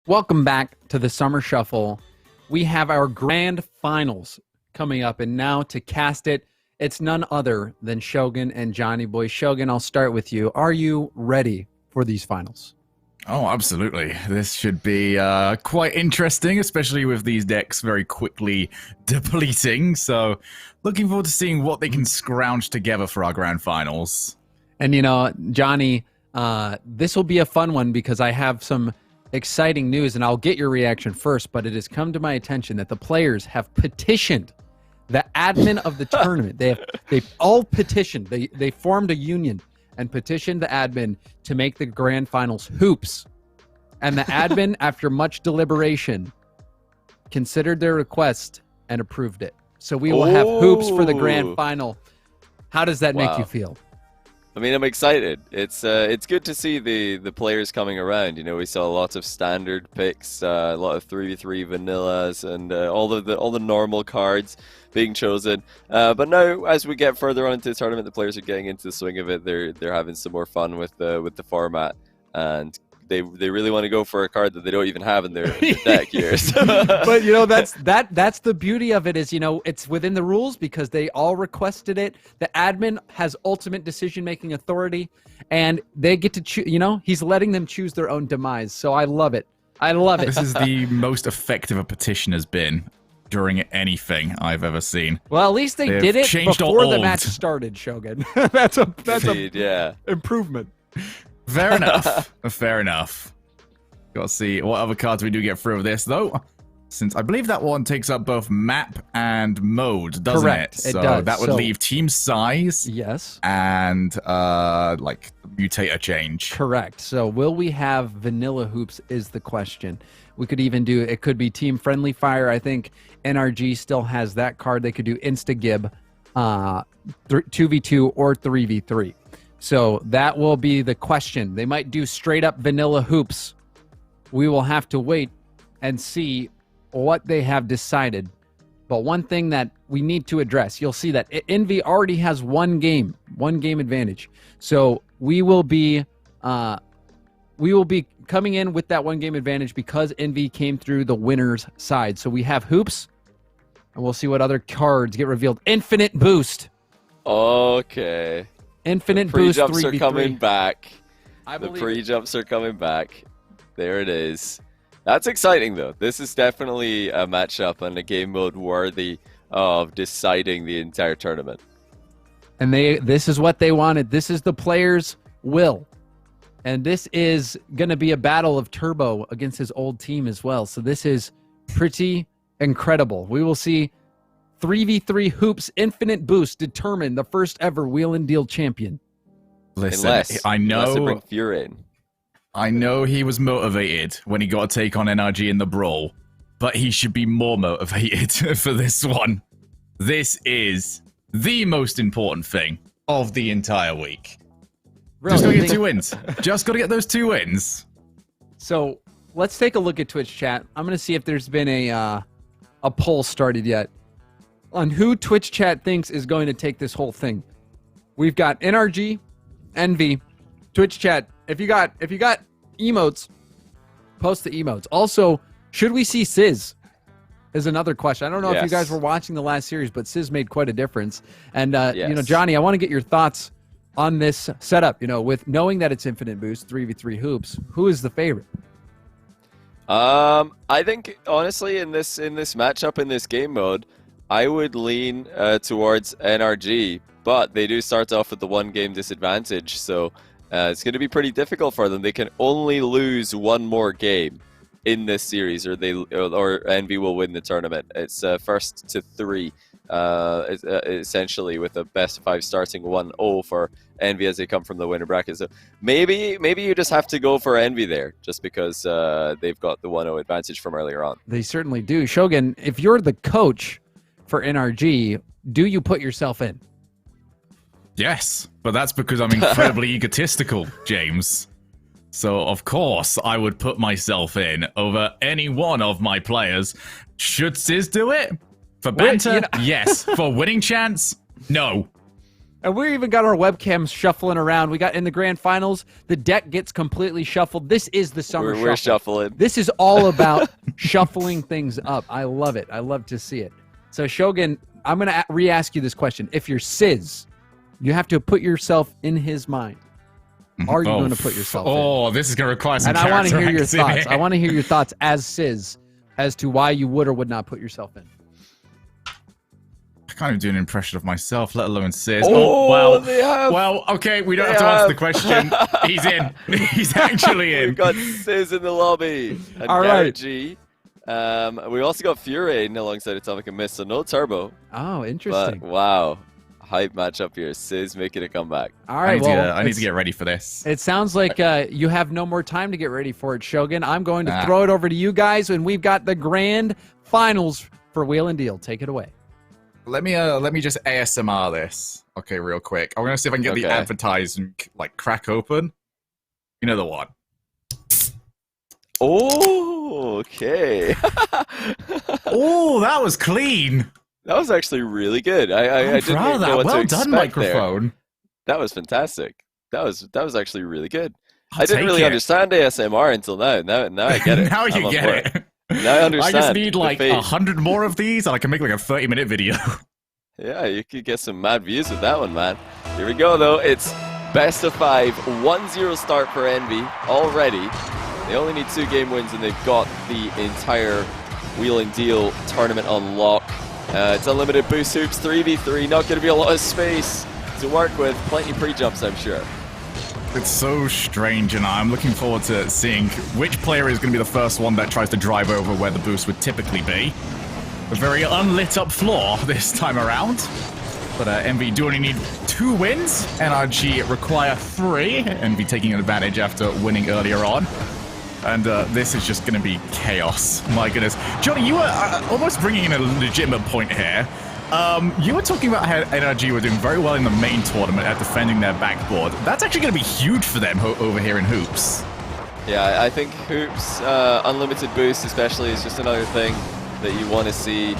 Welcome back to the Summer Shuffle. We have our grand finals coming up, and now to cast it, it's none other than Shogun and Johnny Boy. Shogun, I'll start with you. Are you ready for these finals? Oh, absolutely. This should be quite interesting, especially with these decks very quickly depleting. So looking forward to seeing what they can scrounge together for our grand finals. And, you know, Johnny, this will be a fun one because I have some exciting news, and I'll get your reaction first, but it has come to my attention that the players have petitioned the admin of the tournament. They've all petitioned. They formed a union and petitioned the admin to make the grand finals hoops. And the admin, after much deliberation, considered their request and approved it. So we will have hoops for the grand final. How does that make you feel? I mean, I'm excited. It's good to see the players coming around. You know, we saw lots of standard picks, a lot of 3v3 vanillas, and all the normal cards being chosen. But now, as we get further on into the tournament, the players are getting into the swing of it. They're having some more fun with the format, and they really want to go for a card that they don't even have in their deck here. So. But you know, that's the beauty of it is, you know, it's within the rules because they all requested it. The admin has ultimate decision-making authority, and they get to choose. You know, he's letting them choose their own demise. So I love it. I love it. This is the most effective a petition has been during anything I've ever seen. Well, at least they did it before the match started, Shogun. that's a improvement. Fair enough. Fair enough. Got to see what other cards we do get through of this, though. Since I believe that one takes up both map and mode, doesn't Correct. it? So does. That would leave team size. Yes. And like mutator change. Correct. So will we have vanilla hoops is the question. We could even do, it could be team friendly fire. I think NRG still has that card. They could do insta-gib 2v2 or 3v3. So that will be the question. They might do straight up vanilla hoops. We will have to wait and see what they have decided. But one thing that we need to address, you'll see that Envy already has one game advantage. So we will be coming in with that one game advantage because Envy came through the winner's side. So we have hoops, and we'll see what other cards get revealed. Infinite boost. Okay. Infinite boost 3v3. Pre-jumps are coming back. The pre-jumps are coming back. There it is. That's exciting, though. This is definitely a matchup and a game mode worthy of deciding the entire tournament. And this is what they wanted. This is the players' will. And this is going to be a battle of Turbo against his old team as well. So this is pretty incredible. We will see 3v3 hoops infinite boost determine the first ever wheel and deal champion. Listen, I know he was motivated when he got a take on NRG in the brawl, but he should be more motivated for this one. This is the most important thing of the entire week. Really? Just gotta get 2 wins. Just gotta get those 2 wins. So let's take a look at Twitch chat. I'm gonna see if there's been a poll started yet on who Twitch chat thinks is going to take this whole thing. We've got NRG, Envy, Twitch chat. If you got emotes, post the emotes. Also, should we see Sizz? Is another question. I don't know if you guys were watching the last series, but Sizz made quite a difference. And you know, Johnny, I want to get your thoughts on this setup. You know, with knowing that it's infinite boost, 3v3 hoops, who is the favorite? I think honestly, in this matchup in this game mode, I would lean towards NRG, but they do start off with the 1 game disadvantage, so it's going to be pretty difficult for them. They can only lose 1 more game in this series, or Envy will win the tournament. It's first to 3, essentially, with a best of 5 starting 1-0 for Envy as they come from the winner bracket. So maybe you just have to go for Envy there, just because they've got the 1-0 advantage from earlier on. They certainly do. Shogun, if you're the coach for NRG, do you put yourself in? Yes, but that's because I'm incredibly egotistical, James. So, of course, I would put myself in over any one of my players. Should Sizz do it? For banter? Yes. For winning chance? No. And we even got our webcams shuffling around. We got in the grand finals, the deck gets completely shuffled. This is the summer We're shuffle. shuffling. This is all about shuffling things up. I love it. I love to see it. So Shogun, I'm going to re-ask you this question. If you're Sizz, you have to put yourself in his mind. Are you going to put yourself in? Oh, this is going to require some And I want to hear your acting thoughts. here. I want to hear your thoughts as Sizz as to why you would or would not put yourself in. I can't even do an impression of myself, let alone Sizz. They have. Well, okay, we don't have to answer the question. He's in. He's actually in. We've got Sizz in the lobby. And All right. NRG. We also got Furain alongside Atomic and Mist, so no Turbo. Oh, interesting. But wow, hype matchup here. Sizz making a comeback. All right, I need to get ready for this. It sounds like you have no more time to get ready for it, Shogun. I'm going to throw it over to you guys, and we've got the grand finals for Wheel and Deal. Take it away. Let me just ASMR this. Okay, real quick. I'm gonna see if I can get the advertisement like crack open. You know the one. Oh, okay. Oh, that was clean. That was actually really good. I didn't proud of know that. what to Well done, expect microphone. there. That was fantastic. That was actually really good. I'll I didn't take really it. understand ASMR until now. Now I get it. Now I'm you on get board. it. Now I understand. I just need the like fate. 100 more of these, and I can make like a 30-minute video. Yeah, you could get some mad views with that one, man. Here we go, though. It's best of 5, 1-0 start for Envy already. They only need 2 game wins, and they've got the entire Wheel and Deal tournament on lock. It's unlimited boost hoops, 3v3. Not going to be a lot of space to work with. Plenty pre-jumps, I'm sure. It's so strange, and I'm looking forward to seeing which player is going to be the first one that tries to drive over where the boost would typically be. A very unlit up floor this time around. But Envy do only need 2 wins. NRG require 3. Envy taking advantage after winning earlier on. And this is just going to be chaos. My goodness. Johnny, you were almost bringing in a legitimate point here. You were talking about how NRG were doing very well in the main tournament at defending their backboard. That's actually going to be huge for them over here in Hoops. Yeah, I think Hoops, unlimited boost especially, is just another thing that you want to see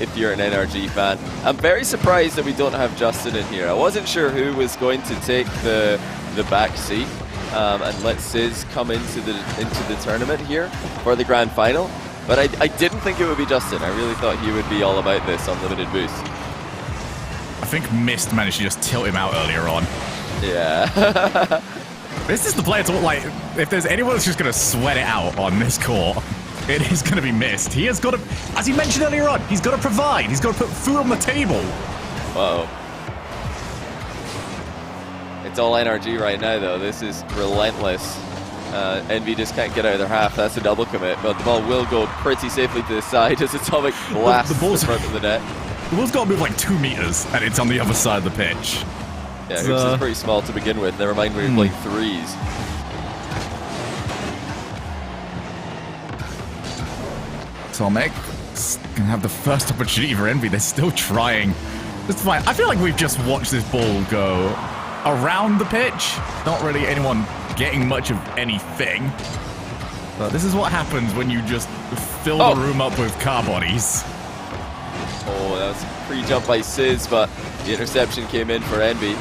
if you're an NRG fan. I'm very surprised that we don't have Justin in here. I wasn't sure who was going to take the back seat and let Sizz come into the tournament here for the grand final. But I didn't think it would be Justin. I really thought he would be all about this unlimited boost. I think Mist managed to just tilt him out earlier on. Yeah. This is the player to, like, if there's anyone that's just going to sweat it out on this court, it is going to be Mist. He has got to, as he mentioned earlier on, he's got to provide. He's got to put food on the table. Uh-oh. It's all NRG right now, though. This is relentless. Envy just can't get out of their half. That's a double commit, but the ball will go pretty safely to the side as Atomic blasts the front of the net. The ball's got to move like 2 meters, and it's on the other side of the pitch. Yeah, Hoops is pretty small to begin with. Never mind when you're playing threes. Atomic can have the first opportunity for Envy. They're still trying. It's fine. I feel like we've just watched this ball go around the pitch. Not really anyone getting much of anything. But this is what happens when you just fill the room up with car bodies. Oh, that was a pre-jump by Sizz, but the interception came in for Envy.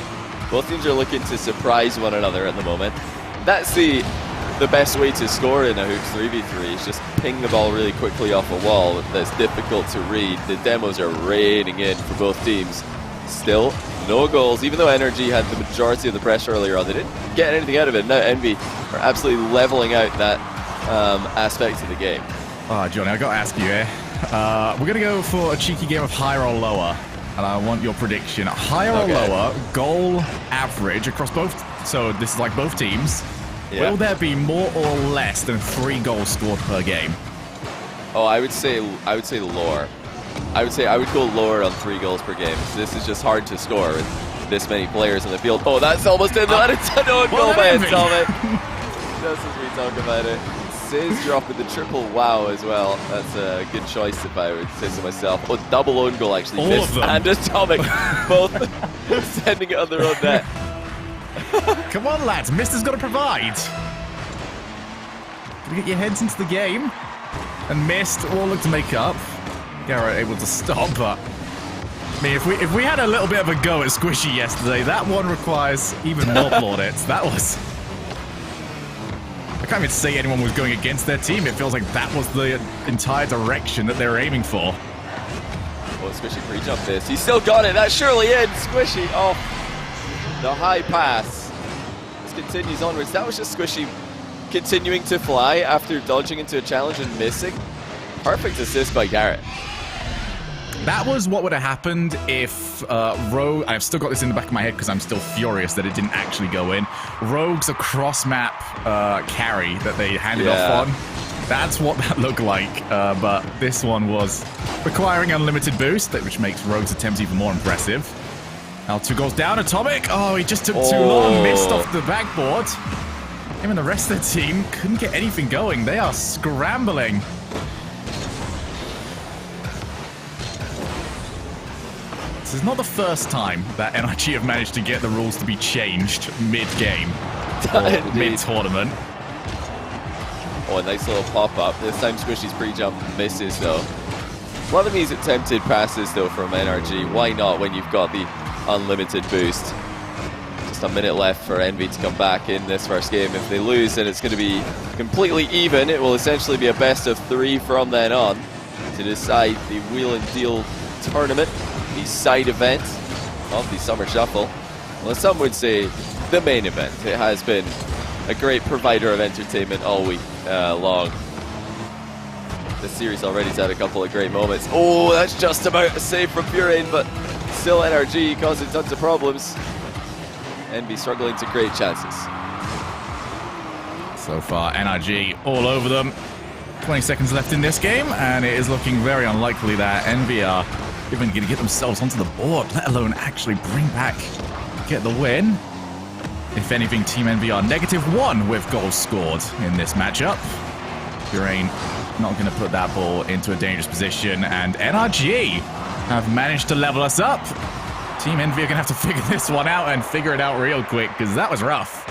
Both teams are looking to surprise one another at the moment. That's the best way to score in a Hoops 3v3 is just ping the ball really quickly off a wall that's difficult to read. The demos are raining in for both teams. Still, no goals. Even though NRG had the majority of the pressure earlier on, they didn't get anything out of it. Now Envy are absolutely leveling out that aspect of the game. Johnny, I got to ask you here. We're going to go for a cheeky game of higher or lower. And I want your prediction. Higher or lower, goal average across both. So this is like both teams. Yeah. Will there be more or less than 3 goals scored per game? Oh, I would say lower. I would go lower on 3 goals per game. So this is just hard to score with this many players on the field. Oh, that's almost in. That's an own goal by Atomic. Just as we talk about it. Sizz dropping the triple wow as well. That's a good choice if I would say so myself. Oh, double own goal actually. All Mist of them. and Atomic both sending it on their own net. Come on, lads. Mist has got to provide. Gotta get your heads into the game. And Mist will look to make up. Garrett able to stop, but mean, if we had a little bit of a go at Squishy yesterday, that one requires even more plaudits. That was... I can't even say anyone was going against their team. It feels like that was the entire direction that they were aiming for. Well, Squishy pre-jump this. He still got it. That's surely in. Squishy. Oh, the high pass. This continues onwards. That was just Squishy continuing to fly after dodging into a challenge and missing. Perfect assist by Garrett. That was what would have happened if Rogue... I've still got this in the back of my head because I'm still furious that it didn't actually go in. Rogue's a cross-map carry that they handed off on. That's what that looked like, but this one was requiring unlimited boost, which makes Rogue's attempts even more impressive. Now 2 goals down, Atomic. Oh, he just took too long, missed off the backboard. Him and the rest of the team couldn't get anything going. They are scrambling. This is not the first time that NRG have managed to get the rules to be changed mid-game or mid-tournament. Oh, a nice little pop-up. This time Squishy's pre-jump misses, though. Love these attempted passes, though, from NRG. Why not when you've got the unlimited boost? Just a minute left for Envy to come back in this first game. If they lose, then it's going to be completely even. It will essentially be a best of 3 from then on to decide the Wheel and Deal tournament. The side event of the Summer Shuffle. Well, some would say the main event. It has been a great provider of entertainment all week long. This series already's had a couple of great moments. Oh, that's just about a save from Purine, but still NRG causing tons of problems. Envy struggling to create chances. So far, NRG all over them. 20 seconds left in this game, and it is looking very unlikely that Envy are even going to get themselves onto the board, let alone actually get the win. If anything, Team Envy are -1 with goals scored in this matchup. Purine not going to put that ball into a dangerous position, and NRG have managed to level us up. Team Envy are going to have to figure this one out and figure it out real quick, because that was rough.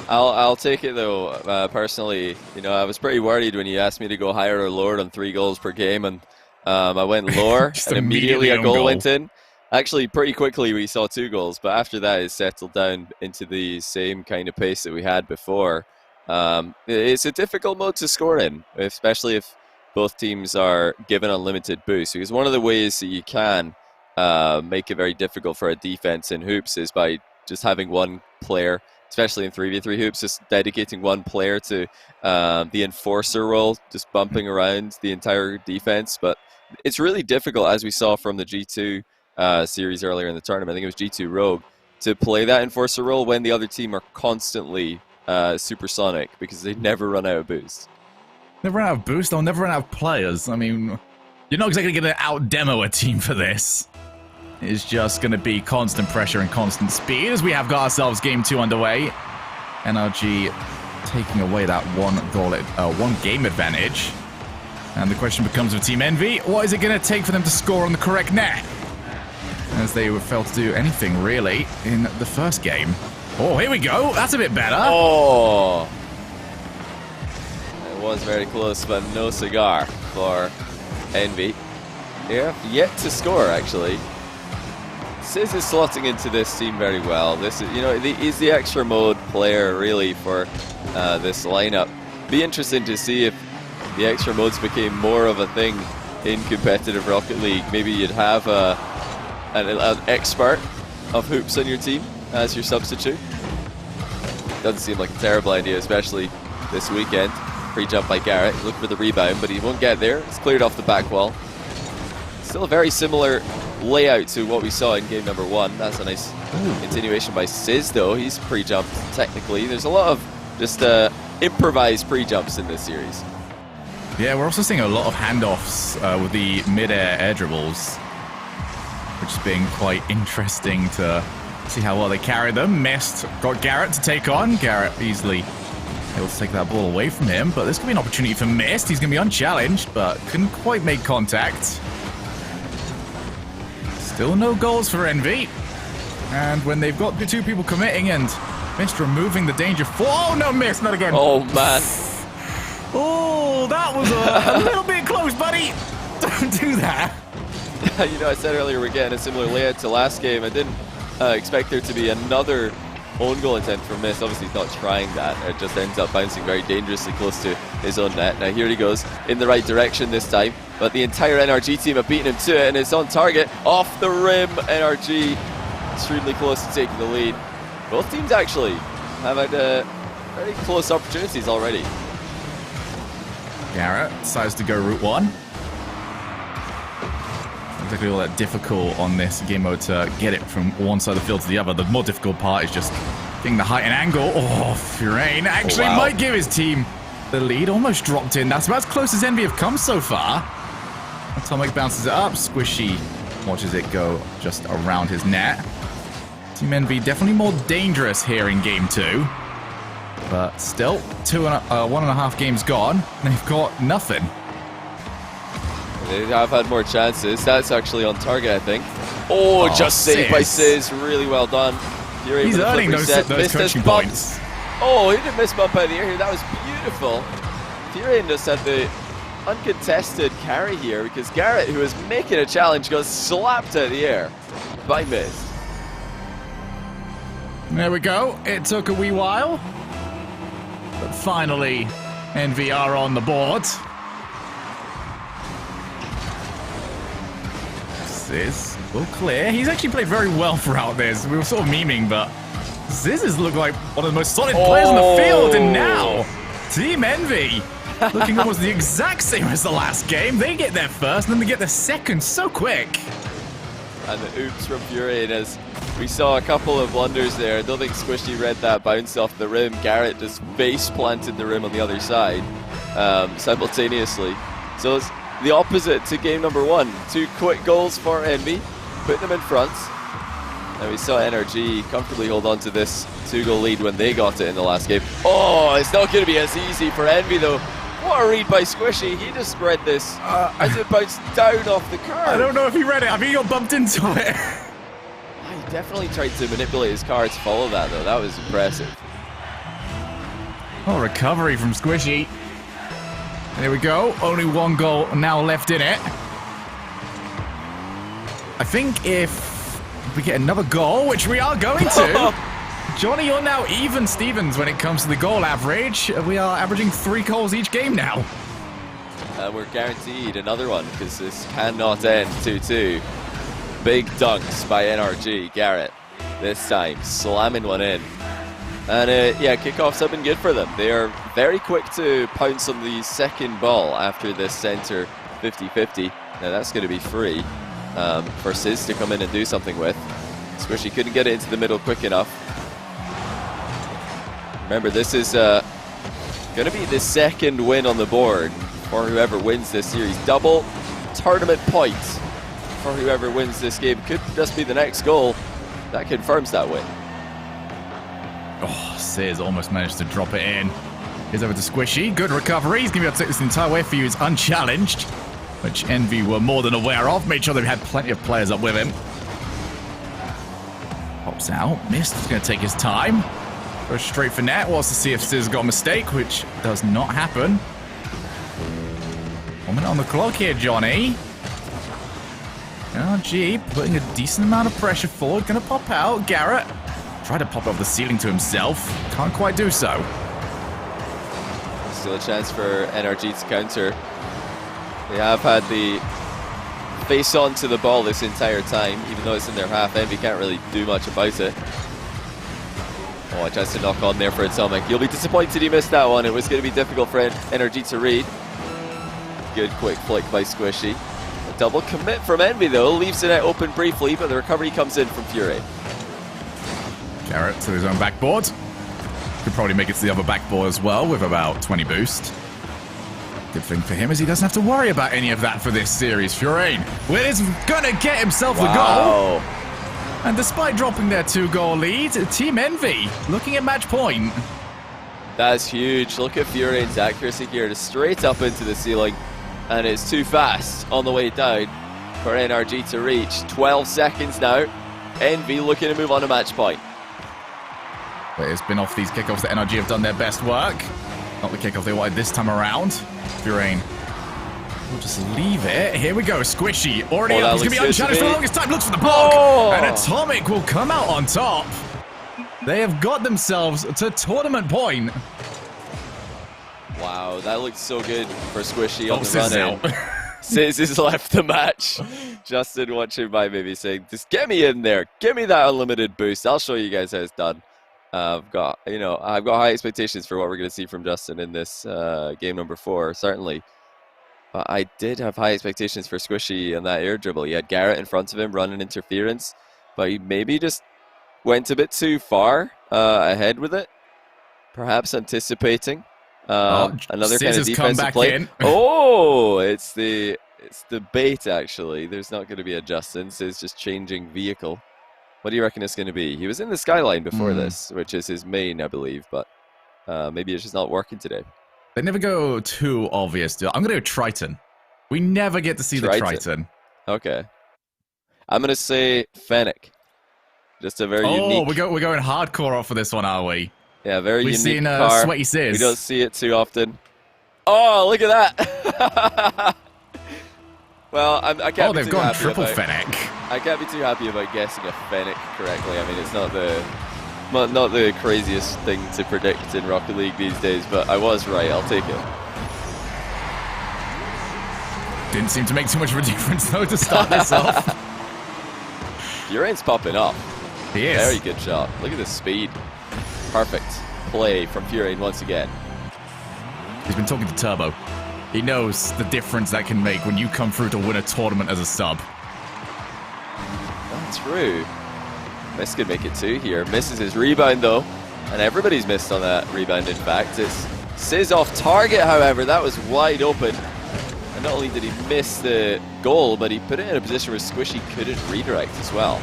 I'll take it though, personally. You know, I was pretty worried when you asked me to go higher or lower on 3 goals per game, and I went lower, and immediately a goal went in. Actually, pretty quickly we saw 2 goals, but after that it settled down into the same kind of pace that we had before. It's a difficult mode to score in, especially if both teams are given unlimited boost, because one of the ways that you can make it very difficult for a defense in hoops is by just having one player, especially in 3v3 hoops, just dedicating one player to the enforcer role, just bumping around the entire defense. But it's really difficult, as we saw from the G2 series earlier in the tournament. I think it was G2 Rogue, to play that enforcer role when the other team are constantly supersonic, because they never run out of boost. Never run out of boost, they'll never run out of players. I mean, you're not exactly going to out-demo a team for this. It's just going to be constant pressure and constant speed as we have got ourselves game 2 underway. NRG taking away that one game advantage. And the question becomes with Team Envy, what is it going to take for them to score on the correct net? As they were failed to do anything, really, in the first game. Oh, here we go. That's a bit better. Oh. It was very close, but no cigar for Envy. Yeah, yet to score, actually. Sizz is slotting into this team very well. This is, you know, he's the extra mode player, really, for this lineup. Be interesting to see if the extra modes became more of a thing in competitive Rocket League. Maybe you'd have an expert of hoops on your team as your substitute. Doesn't seem like a terrible idea, especially this weekend. Free jump by Garrett. Look for the rebound, but he won't get there. It's cleared off the back wall. Still a very similar layout to what we saw in game number 1. That's a nice continuation by Sizz, though. He's pre-jumped technically. There's a lot of just improvised pre-jumps in this series. Yeah, we're also seeing a lot of handoffs with the mid-air air dribbles, which is being quite interesting to see how well they carry them. Missed. Got Garrett to take on. Garrett easily able to take that ball away from him, but this could be an opportunity for Mist. He's going to be unchallenged, but couldn't quite make contact. Still no goals for Envy. And when they've got the 2 people committing and Mist removing the danger for... Oh, no, Mist, not again. Oh, man. Oh, that was a little bit close, buddy. Don't do that. You know, I said earlier we're getting a similar layout to last game. I didn't expect there to be another own goal attempt from Mist. Obviously he's not trying that. It just ends up bouncing very dangerously close to his own net. Now here he goes in the right direction this time, but the entire NRG team have beaten him to it, and it's on target. Off the rim, NRG extremely close to taking the lead. Both teams actually have had very close opportunities already. Garrett decides to go route 1. It's exactly all that difficult on this game mode to get it from one side of the field to the other. The more difficult part is just getting the height and angle. Oh, Furain actually might give his team the lead. Almost dropped in. That's about as close as Envy have come so far. Atomic bounces it up. Squishy watches it go just around his net. Team Envy definitely more dangerous here in game 2. But still, 1.5 games gone. They've got nothing. They have had more chances. That's actually on target, I think. Oh, just saved by Sizz. Really well done. He's earning those coaching points. Oh, he didn't miss bump out of the air here. That was beautiful. Furain just had the uncontested carry here because Garrett, who was making a challenge, goes slapped out of the air by Mist. There we go. It took a wee while. But finally, Envy are on the board. Sizz will clear. He's actually played very well throughout this. We were sort of memeing, but Sizz has looked like one of the most solid players on the field, and now Team Envy looking almost the exact same as the last game. They get their first, and then they get their second so quick. And the oops from Furain, as we saw a couple of blunders there. I don't think Squishy read that bounce off the rim. Garrett just face planted the rim on the other side simultaneously. So it's the opposite to game number 1. 2 quick goals for Envy, putting them in front. And we saw NRG comfortably hold on to this 2-goal lead when they got it in the last game. Oh, it's not going to be as easy for Envy though. What a read by Squishy. He just read this as it bounced down off the curve. I don't know if he read it. I think he got bumped into it. He definitely tried to manipulate his car to follow that though. That was impressive. Oh, recovery from Squishy. There we go. Only 1 goal now left in it. I think if we get another goal, which we are going to, Johnny, you're now even Stevens when it comes to the goal average. We are averaging 3 goals each game now. We're guaranteed another one because this cannot end 2-2. Big dunks by NRG. Garrett this time slamming one in. And yeah, kickoffs have been good for them. They are very quick to pounce on the second ball after this center 50-50. Now that's going to be free for Sizz to come in and do something with. Squishy couldn't get it into the middle quick enough. Remember, this is going to be the second win on the board for whoever wins this series. Double tournament points for whoever wins this game. Could just be the next goal that confirms that win. Oh, Sizz almost managed to drop it in. Here's over to Squishy. Good recovery. He's going to be able to take this the entire way for you. He's unchallenged, which Envy were more than aware of. Made sure they had plenty of players up with him. Pops out. Mist is going to take his time. Goes straight for net. Wants to see if Sizz got a mistake, which does not happen. 1 minute on the clock here, Johnny. NRG putting a decent amount of pressure forward. Going to pop out. Garrett tried to pop up the ceiling to himself. Can't quite do so. Still a chance for NRG to counter. They have had the face on to the ball this entire time, even though it's in their half. Envy can't really do much about it. Oh, a chance to knock on there for Atomic. You'll be disappointed he missed that one. It was going to be difficult for NRG to read. Good quick flick by Squishy. A double commit from Envy though. Leaves the net open briefly, but the recovery comes in from Furain. Garrett to his own backboard. Could probably make it to the other backboard as well with about 20 boost. Good thing for him is he doesn't have to worry about any of that for this series. Furain is going to get himself the goal. And despite dropping their 2-goal lead, Team Envy looking at match point. That's huge. Look at Furain's accuracy here, just straight up into the ceiling. And it's too fast on the way down for NRG to reach. 12 seconds now. Envy looking to move on to match point. But it's been off these kickoffs that NRG have done their best work. Not the kickoff they wanted this time around. Furain We'll just leave it. Here we go. Squishy. Already Oh, up. He's going to be unchallenged for the longest time. Looks for the block. Oh! And Atomic will come out on top. They have got themselves to tournament point. Wow, that looked so good for Squishy on the Sizz run-in. out. Sizz has left the match. Justin watching by maybe saying, just get me in there. Give me that unlimited boost. I'll show you guys how it's done. I've got high expectations for what we're going to see from Justin in this game number 4, certainly. But I did have high expectations for Squishy and that air dribble. He had Garrett in front of him running interference, but he maybe just went a bit too far ahead with it, perhaps anticipating another kind of defensive play. In. Oh, it's the bait actually. There's not going to be a Justin. It's just changing vehicle. What do you reckon it's going to be? He was in the skyline before this, which is his main, I believe, but maybe it's just not working today. They never go too obvious. I'm going to go Triton. We never get to see the Triton. Okay. I'm going to say Fennec. Just a very unique... Oh, we're going hardcore off for this one, are we? Yeah, very We've unique seen car. Sweaty Sizz. We don't see it too often. Oh, look at that! Well, I can't be too happy. Oh, they've gone triple Fennec. I can't be too happy about guessing a Fennec correctly. I mean, it's not the craziest thing to predict in Rocket League these days, but I was right. I'll take it. Didn't seem to make too much of a difference, though, to start this off. Urane's popping up. He is. Very good shot. Look at the speed. Perfect play from Furane once again. He's been talking to Turbo. He knows the difference that can make when you come through to win a tournament as a sub. That's true. Miss could make it 2 here. Misses his rebound though. And everybody's missed on that rebound in fact. It's Sizz off target, however. That was wide open. And not only did he miss the goal, but he put it in a position where Squishy couldn't redirect as well.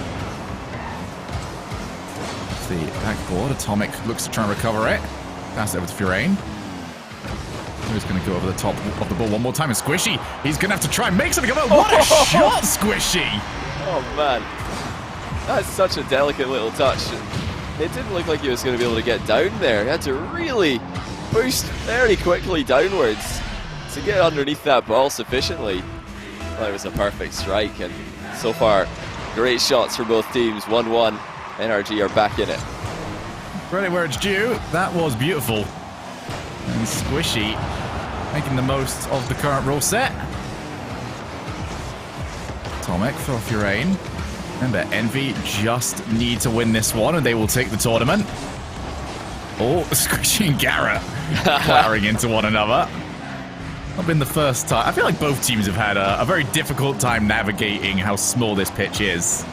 The backboard. Atomic looks to try and recover it. Pass it over to Furane. He's going to go over the top of the ball one more time. And Squishy, he's going to have to try and make something of it. What a shot, Squishy! Oh, man. That's such a delicate little touch. It didn't look like he was going to be able to get down there. He had to really boost very quickly downwards to get underneath that ball sufficiently. Well, it was a perfect strike. And so far, great shots for both teams. 1-1. NRG are back in it. Credit where it's due. That was beautiful. And Squishy making the most of the current rule set. Atomic for Furane. Remember, Envy just need to win this one and they will take the tournament. Oh, Squishy and Garrett clattering into one another. Not been the first time. I feel like both teams have had a very difficult time navigating how small this pitch is.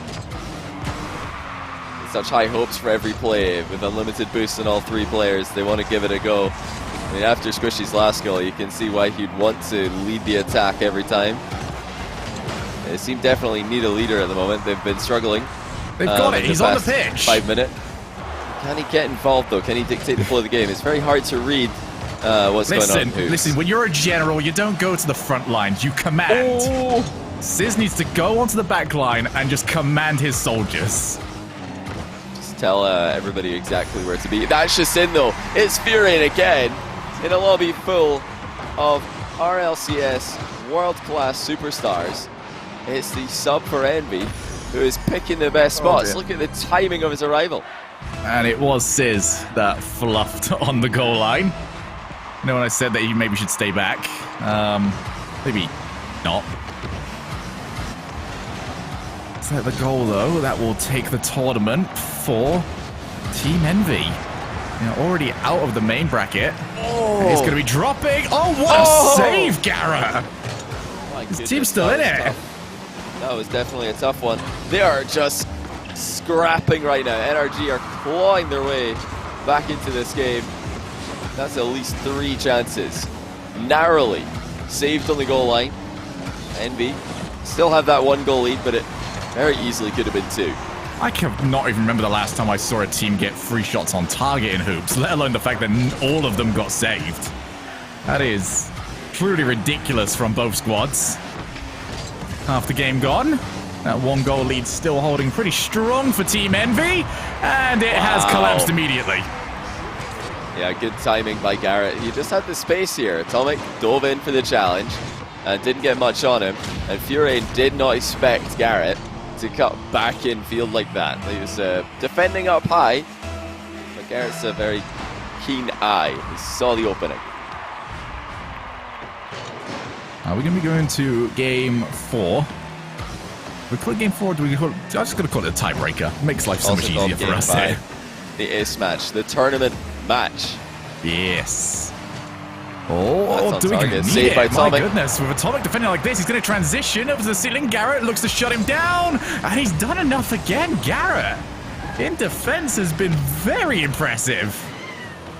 Such high hopes for every play with unlimited boosts on all 3 players. They want to give it a go. I mean, after Squishy's last goal, you can see why he'd want to lead the attack every time. They seem definitely need a leader at the moment. They've been struggling. They've got it. He's on the pitch. 5 minute. Can he get involved though? Can he dictate the flow of the game? It's very hard to read what's going on. Listen, when you're a general, you don't go to the front lines. You command. Oh. Sizz needs to go onto the back line and just command his soldiers. Tell everybody exactly where to be. That's just in though. It's Furane again in a lobby full of RLCS world-class superstars. It's the sub for Envy who is picking the best spots. Look at the timing of his arrival. And it was Sizz that fluffed on the goal line. You know when I said that he maybe should stay back? Maybe not. Is that the goal, though? That will take the tournament for Team Envy. Already out of the main bracket. Oh. He's going to be dropping. Oh, what a save, Garrett! His team's still in it. That was definitely a tough one. They are just scrapping right now. NRG are clawing their way back into this game. That's at least 3 chances. Narrowly saved on the goal line. Envy still have that 1 goal lead, but it very easily could have been 2. I cannot even remember the last time I saw a team get 3 shots on target in hoops, let alone the fact that all of them got saved. That is truly ridiculous from both squads. Half the game gone. That 1 goal lead still holding pretty strong for Team Envy, and it has collapsed immediately. Yeah, good timing by Garrett. He just had the space here. Atomic dove in for the challenge. and didn't get much on him. And Furion did not expect Garrett to cut back in field like that. He was defending up high, but Garrett's a very keen eye. He saw the opening. We're going to be going to game 4. We call it game 4, or do we call it, I'm just going to call it a tiebreaker. Makes life so much easier for us here. The ace match, the tournament match. Yes. Oh, doing it. Saved by Atomic. My goodness, with Atomic defending like this, he's going to transition over to the ceiling. Garrett looks to shut him down, and he's done enough again. Garrett, in defense, has been very impressive.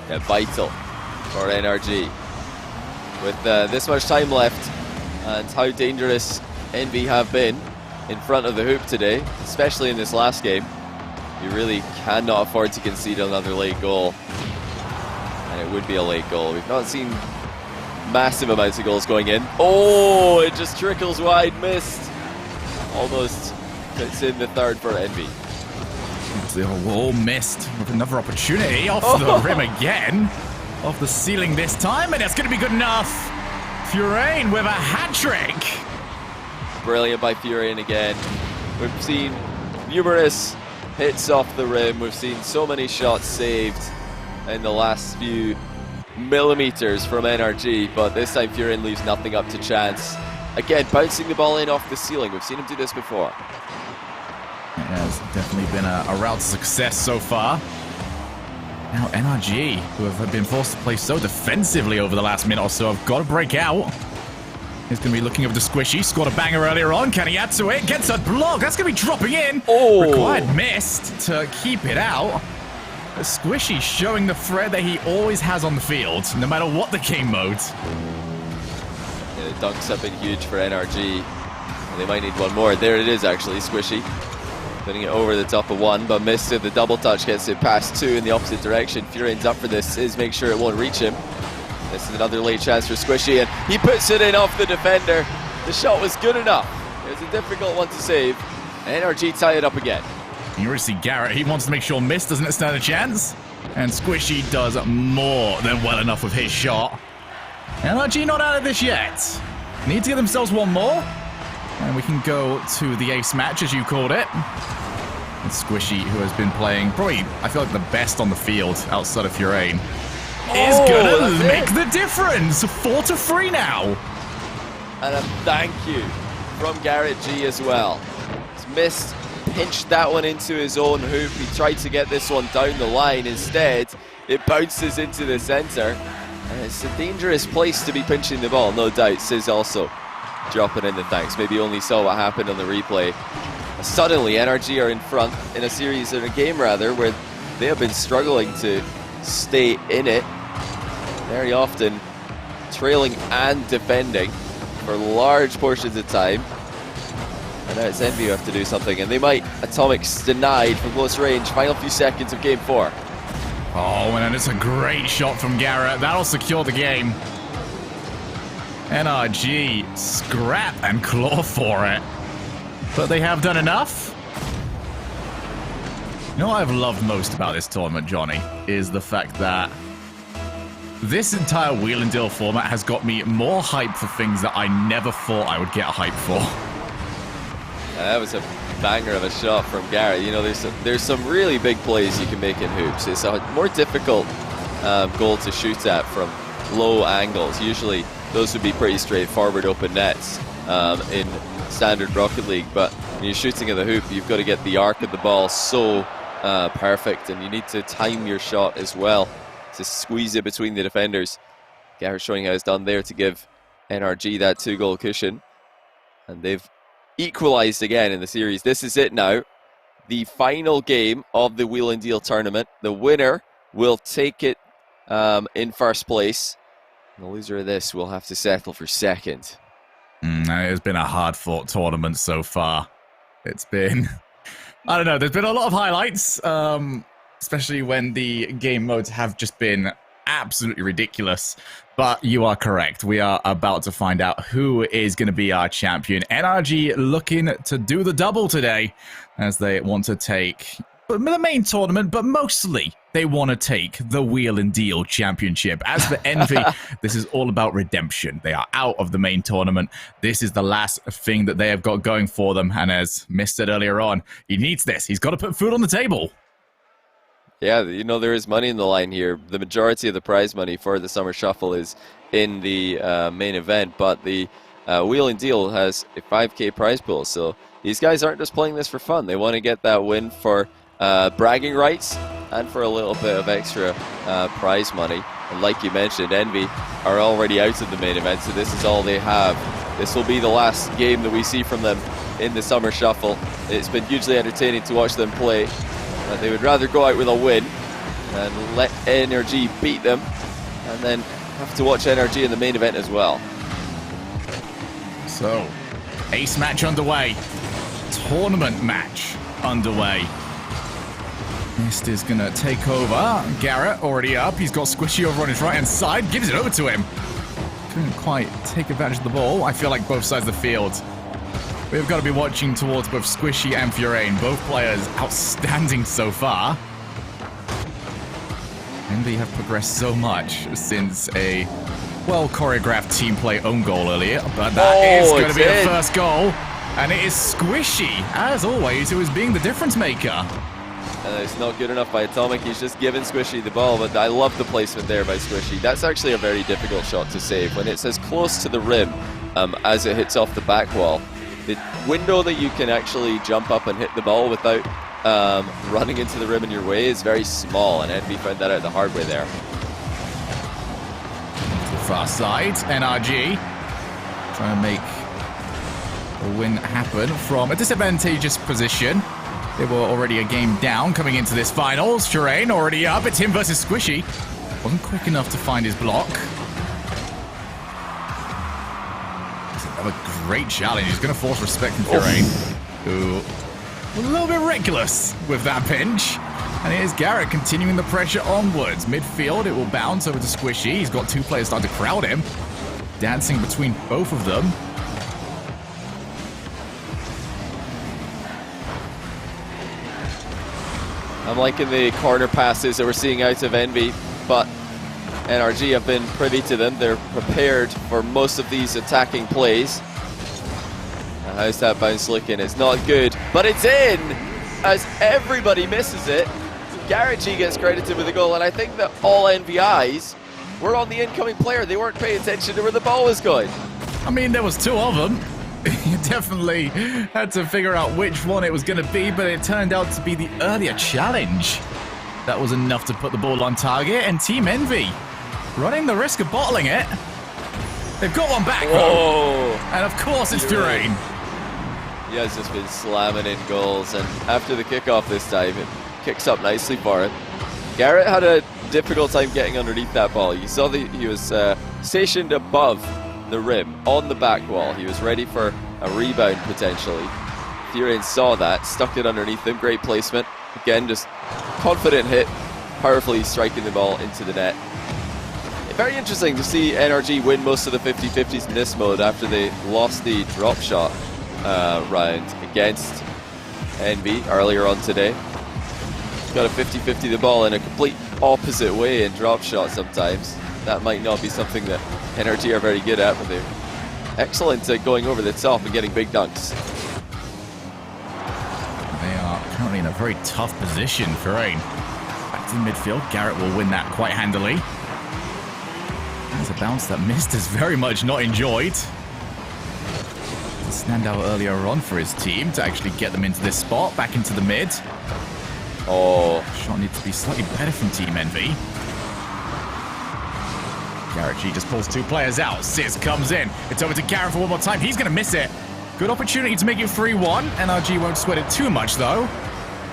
Yeah, vital for NRG. With this much time left, and how dangerous Envy have been in front of the hoop today, especially in this last game, you really cannot afford to concede another late goal. And it would be a late goal. We've not seen massive amounts of goals going in. Oh, it just trickles wide, missed. Almost puts in the third for Envy. Oh, missed with another opportunity off the rim again. Off the ceiling this time, and it's going to be good enough. Furion with a hat-trick. Brilliant by Furion again. We've seen numerous hits off the rim. We've seen so many shots saved in the last few millimeters from NRG, but this time Furion leaves nothing up to chance. Again, bouncing the ball in off the ceiling. We've seen him do this before. It has definitely been a route to success so far. Now NRG, who have been forced to play so defensively over the last minute or so, have got to break out. He's going to be looking over to Squishy. Scored a banger earlier on. Can he add to it? Gets a block. That's going to be dropping in. Oh. Required missed to keep it out. Squishy showing the threat that he always has on the field, no matter what the game mode. Yeah, the dunks have been huge for NRG. They might need one more. There it is, actually. Squishy putting it over the top of one, but missed it. The double touch gets it past 2 in the opposite direction. Furion's up for this. Is make sure it won't reach him. This is another late chance for Squishy, and he puts it in off the defender. The shot was good enough. It was a difficult one to save. And NRG tie it up again. You really see Garrett. He wants to make sure Mist doesn't stand a chance. And Squishy does more than well enough with his shot. NRG not out of this yet. Need to get themselves one more. And we can go to the ace match, as you called it. And Squishy, who has been playing probably, I feel like, the best on the field outside of Furion, is gonna make the difference. 4-3 now. And a thank you from Garrett G as well. He's missed, pinched that one into his own hoop. He tried to get this one down the line. Instead, it bounces into the center. And it's a dangerous place to be pinching the ball, no doubt. Sis also dropping in the thanks. Maybe only saw what happened on the replay. Suddenly, NRG are in front in a series, in a game rather, where they have been struggling to stay in it. Very often trailing and defending for large portions of time. And now it's Envy who have to do something, and they might. Atomic's denied from close range. Final few seconds of game 4. Oh, and it's a great shot from Garrett. That'll secure the game. NRG scrap and claw for it. But they have done enough. You know what I've loved most about this tournament, Johnny, is the fact that this entire wheel and deal format has got me more hype for things that I never thought I would get hype for. That was a banger of a shot from Garrett. You know, there's some really big plays you can make in hoops. It's a more difficult goal to shoot at from low angles. Usually those would be pretty straightforward open nets in standard Rocket League, but when you're shooting at the hoop, you've got to get the arc of the ball so perfect, and you need to time your shot as well to squeeze it between the defenders. Garrett showing how it's done there to give NRG that 2-goal cushion, and they've equalized again in the series. This is it now, the final game of the Wheel and Deal tournament. The winner will take it in first place. The loser of this will have to settle for second. It has been a hard-fought tournament so far. It's been, I don't know, there's been a lot of highlights, especially when the game modes have just been absolutely ridiculous. But you are correct. We are about to find out who is going to be our champion. NRG looking to do the double today, as they want to take but the main tournament, but mostly they want to take the Wheel and Deal Championship. As for Envy, this is all about redemption. They are out of the main tournament. This is the last thing that they have got going for them. And as Mist said earlier on, he needs this. He's got to put food on the table. Yeah, you know, there is money in the line here. The majority of the prize money for the Summer Shuffle is in the main event, but the Wheel and Deal has a 5K prize pool. So these guys aren't just playing this for fun. They want to get that win for bragging rights and for a little bit of extra prize money. And like you mentioned, Envy are already out of the main event, so this is all they have. This will be the last game that we see from them in the Summer Shuffle. It's been hugely entertaining to watch them play. They would rather go out with a win and let NRG beat them, and then have to watch NRG in the main event as well. So, ace match underway. Tournament match underway. Mist is going to take over. Garrett already up. He's got Squishy over on his right-hand side. Gives it over to him. Couldn't quite take advantage of the ball. I feel like both sides of the field. We've got to be watching towards both Squishy and Furain. Both players outstanding so far. Envy have progressed so much since a well-choreographed team play own goal earlier. But that is going to be the first goal. And it is Squishy, as always, who is being the difference maker. And it's not good enough by Atomic. He's just giving Squishy the ball, but I love the placement there by Squishy. That's actually a very difficult shot to save. When it's as close to the rim as it hits off the back wall, the window that you can actually jump up and hit the ball without running into the rim in your way is very small, and Envy found that out the hard way there. Far side, NRG trying to make a win happen from a disadvantageous position. They were already a game down coming into this finals. Furain already up. It's him versus Squishy. Wasn't quick enough to find his block. Another great challenge. He's going to force respect from Furain, who was a little bit reckless with that pinch. And here's Garrett continuing the pressure onwards. Midfield, it will bounce over to Squishy. He's got two players starting to crowd him. Dancing between both of them. I'm liking the corner passes that we're seeing out of Envy, but NRG have been privy to them. They're prepared for most of these attacking plays. Now, how's that bounce looking? It's not good, but it's in! As everybody misses it, Garrett G gets credited with a goal, and I think that all Envy eyes were on the incoming player. They weren't paying attention to where the ball was going. I mean, there was two of them. You definitely had to figure out which one it was going to be, but it turned out to be the earlier challenge. That was enough to put the ball on target, and Team Envy running the risk of bottling it. They've got one back, though. And of course it's Furain. He has just been slamming in goals, and after the kickoff this time, it kicks up nicely for him. Garrett had a difficult time getting underneath that ball. You saw that he was stationed above the rim on the back wall. He was ready for a rebound potentially. Furain saw that, stuck it underneath him. Great placement. Again, just confident hit, powerfully striking the ball into the net. Very interesting to see NRG win most of the 50-50s in this mode after they lost the drop shot round against Envy earlier on today. Got a 50-50 the ball in a complete opposite way in drop shot sometimes. That might not be something that NRG are very good at, but they're excellent at going over the top and getting big dunks. They are currently in a very tough position. Furain back to the midfield. Garrett will win that quite handily. There's a bounce that Mist has very much not enjoyed. A standout earlier on for his team to actually get them into this spot, back into the mid. Oh, Shot needs to be slightly better from Team Envy. Garrett G just pulls two players out. Sis comes in. It's over to Garrett for one more time. He's going to miss it. Good opportunity to make it 3-1. NRG won't sweat it too much, though.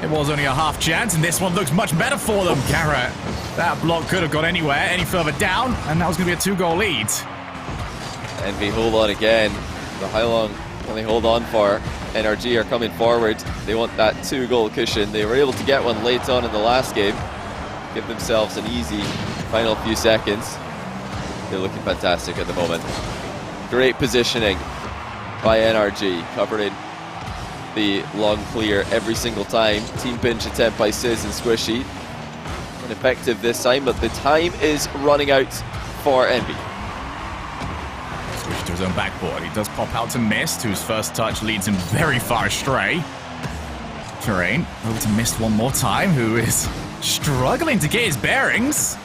It was only a half chance, and this one looks much better for them. Garrett, that block could have gone anywhere, any further down, and that was going to be a 2-goal lead. Envy hold on again. But how long can they hold on for? NRG are coming forward. They want that 2-goal cushion. They were able to get one late on in the last game. Give themselves an easy final few seconds. They're looking fantastic at the moment. Great positioning by NRG, covering the long clear every single time. Team pinch attempt by Sizz and Squishy. Ineffective this time, but the time is running out for Envy. Squishy to his own backboard. He does pop out to Mist, whose first touch leads him very far astray. Terrain over to Mist one more time, who is struggling to get his bearings.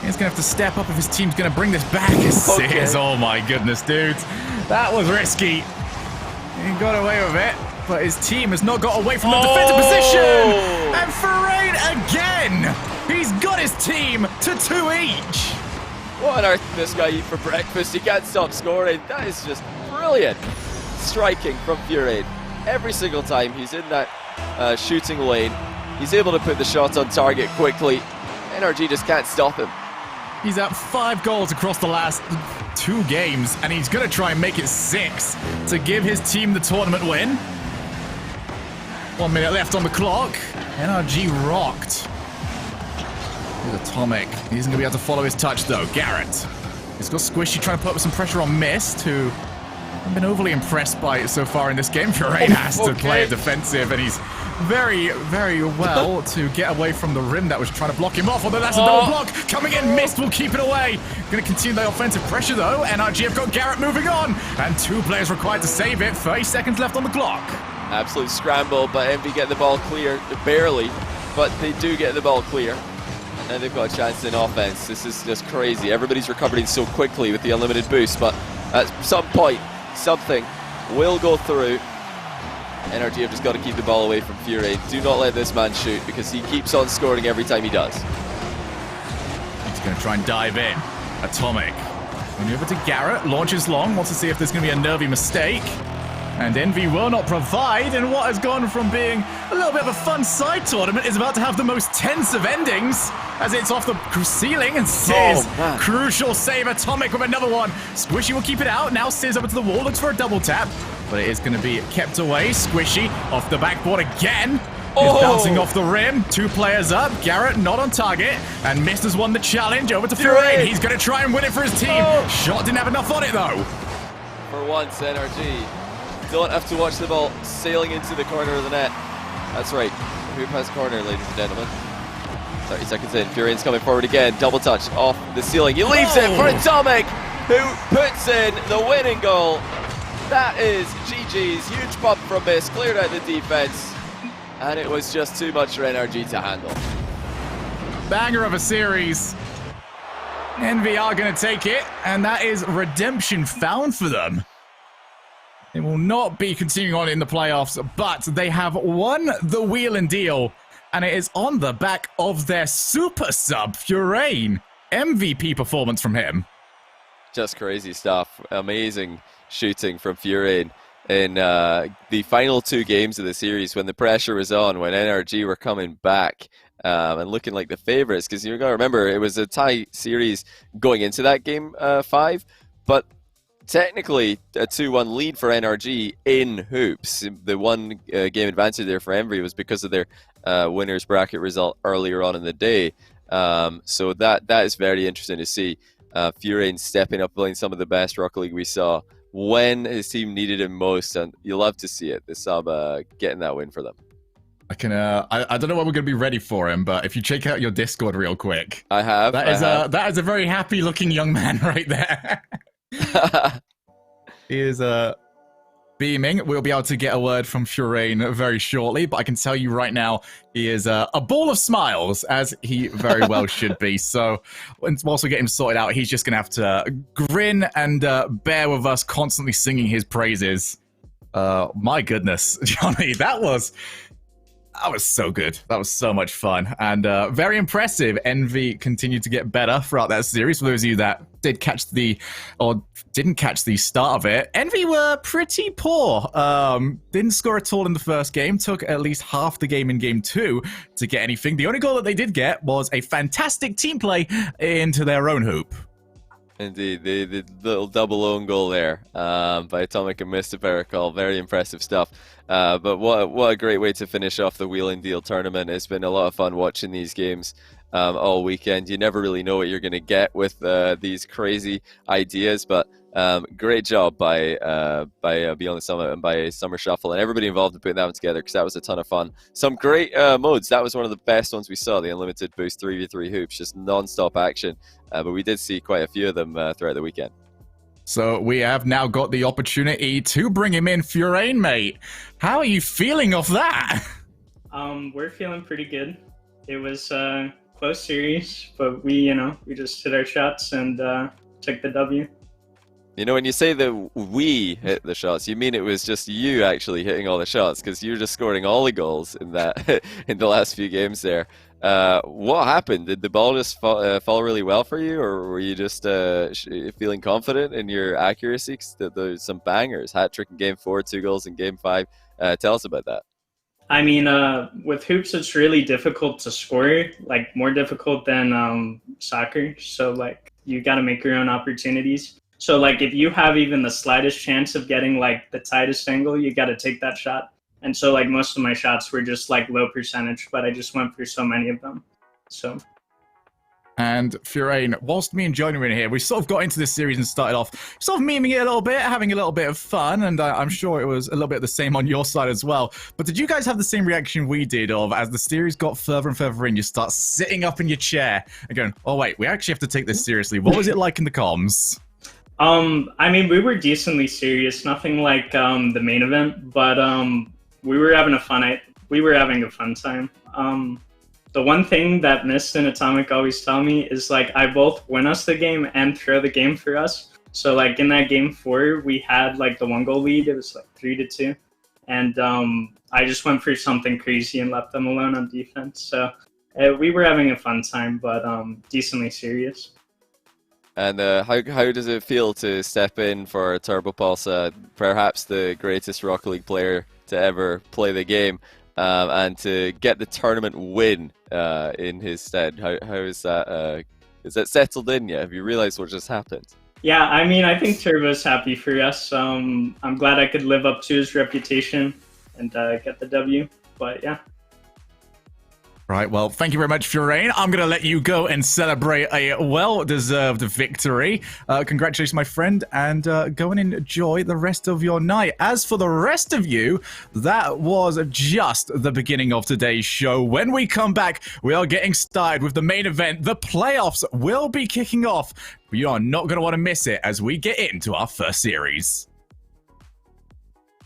He's going to have to step up if his team's going to bring this back. Sizz, oh my goodness, dudes. That was risky. He got away with it, but his team has not got away from the defensive position. And Ferain again. He's got his team to 2 each. What on earth did this guy eat for breakfast? He can't stop scoring. That is just brilliant. Striking from Ferain. Every single time he's in that shooting lane, he's able to put the shot on target quickly. NRG just can't stop him. He's at 5 goals across the last 2 games, and he's going to try and make it 6 to give his team the tournament win. 1 minute left on the clock. NRG rocked. Here's Atomic. He isn't going to be able to follow his touch, though. Garrett. He's got Squishy trying to put up some pressure on Mist, who I've been overly impressed by it so far in this game. Ferain has to play it defensive, and he's very, very well to get away from the rim that was trying to block him off. Although that's a double block coming in. Mist will keep it away. Going to continue the offensive pressure, though. NRG have got Garrett moving on, and 2 players required to save it. 30 seconds left on the clock. Absolute scramble, but Envy get the ball clear. Barely, but they do get the ball clear. And they've got a chance in offense. This is just crazy. Everybody's recovering so quickly with the unlimited boost, but at some point, something will go through. NRG have just got to keep the ball away from Ferain. Do not let this man shoot, because he keeps on scoring every time he does. He's going to try and dive in. Atomic. Going over to Garrett. Launches long. Wants to see if there's going to be a nervy mistake. And Envy will not provide, and what has gone from being a little bit of a fun side tournament is about to have the most tense of endings, as it's off the ceiling, and Sizz, crucial save. Atomic with another one. Squishy will keep it out. Now Sizz over to the wall, looks for a double tap, but it is going to be kept away. Squishy off the backboard again. He's bouncing off the rim. 2 players up. Garrett not on target, and Mist has won the challenge. Over to Ferain. He's going to try and win it for his team. Shot didn't have enough on it, though. For once, NRG don't have to watch the ball sailing into the corner of the net. That's right. Hoop has corner, ladies and gentlemen. 30 seconds in. Ferain's coming forward again. Double touch off the ceiling. He leaves it for Atomic, who puts in the winning goal. That is GG's. Huge pump from Mist. Cleared out the defense. And it was just too much for NRG to handle. Banger of a series. Envy are going to take it, and that is redemption found for them. They will not be continuing on in the playoffs, but they have won the wheel and deal, and it is on the back of their super sub, Ferain. MVP performance from him. Just crazy stuff. Amazing shooting from Ferain in the final 2 games of the series, when the pressure was on, when NRG were coming back and looking like the favorites, because you've got to remember it was a tie series going into that game 5, but technically a 2-1 lead for NRG in hoops. The one game advantage there for Envy was because of their winners bracket result earlier on in the day. So that is very interesting to see. Ferain stepping up, playing some of the best Rocket League we saw when his team needed him most, and you love to see it. The sub getting that win for them. I can. I don't know when we're going to be ready for him, but if you check out your Discord real quick, I have. That is a very happy looking young man right there. He is beaming. We'll be able to get a word from Ferain very shortly, but I can tell you right now, he is a ball of smiles, as he very well should be. So once we get him sorted out, he's just going to have to grin and bear with us constantly singing his praises. My goodness, Johnny, that was so good. That was so much fun, and very impressive. Envy continued to get better throughout that series. For those of you that didn't catch the start of it, Envy were pretty poor. Didn't score at all in the first game. Took at least half the game in game 2 to get anything. The only goal that they did get was a fantastic team play into their own hoop. Indeed, the little double own goal there by Atomic and Mr. Pericol. Very impressive stuff. But what a great way to finish off the Wheel and Deal tournament. It's been a lot of fun watching these games all weekend. You never really know what you're going to get with these crazy ideas, but Great job by Beyond the Summit and by Summer Shuffle and everybody involved in putting that one together, because that was a ton of fun. Some great modes. That was one of the best ones we saw, the Unlimited Boost 3v3 hoops, just non-stop action. But we did see quite a few of them throughout the weekend. So we have now got the opportunity to bring him in, Furain, mate. How are you feeling off that? We're feeling pretty good. It was a close series, but we just hit our shots and took the W. You know, when you say that we hit the shots, you mean it was just you actually hitting all the shots, because you were just scoring all the goals in that in the last few games there. What happened? Did the ball just fall really well for you, or were you just feeling confident in your accuracy? 'Cause there's some bangers. Hat trick in Game 4, 2 goals in Game 5. Tell us about that. I mean, with hoops, it's really difficult to score, like more difficult than soccer. So like you got to make your own opportunities. So like if you have even the slightest chance of getting like the tightest angle, you got to take that shot. And so like most of my shots were just like low percentage, but I just went for so many of them. So. And Furain, whilst me and Johnny were in here, we sort of got into this series and started off sort of memeing it a little bit, having a little bit of fun, and I'm sure it was a little bit the same on your side as well. But did you guys have the same reaction we did of, as the series got further and further in, you start sitting up in your chair and going, oh wait, we actually have to take this seriously. What was it like in the comms? I mean, we were decently serious, nothing like the main event, but we were having a fun time. The one thing that Mist and Atomic always tell me is like I both win us the game and throw the game for us. So like in that Game 4, we had like the 1-goal lead. It was like 3-2, and I just went for something crazy and left them alone on defense. So we were having a fun time, but decently serious. And how does it feel to step in for Turbo Pulse, perhaps the greatest Rocket League player to ever play the game, and to get the tournament win in his stead? How is that? Is that settled in yet? Have you realized what just happened? Yeah, I mean, I think Turbo's happy for us. I'm glad I could live up to his reputation and get the W. But yeah. Right, well, thank you very much, Furain. I'm going to let you go and celebrate a well-deserved victory. Congratulations, my friend, and go and enjoy the rest of your night. As for the rest of you, that was just the beginning of today's show. When we come back, we are getting started with the main event. The playoffs will be kicking off. You are not going to want to miss it as we get into our first series.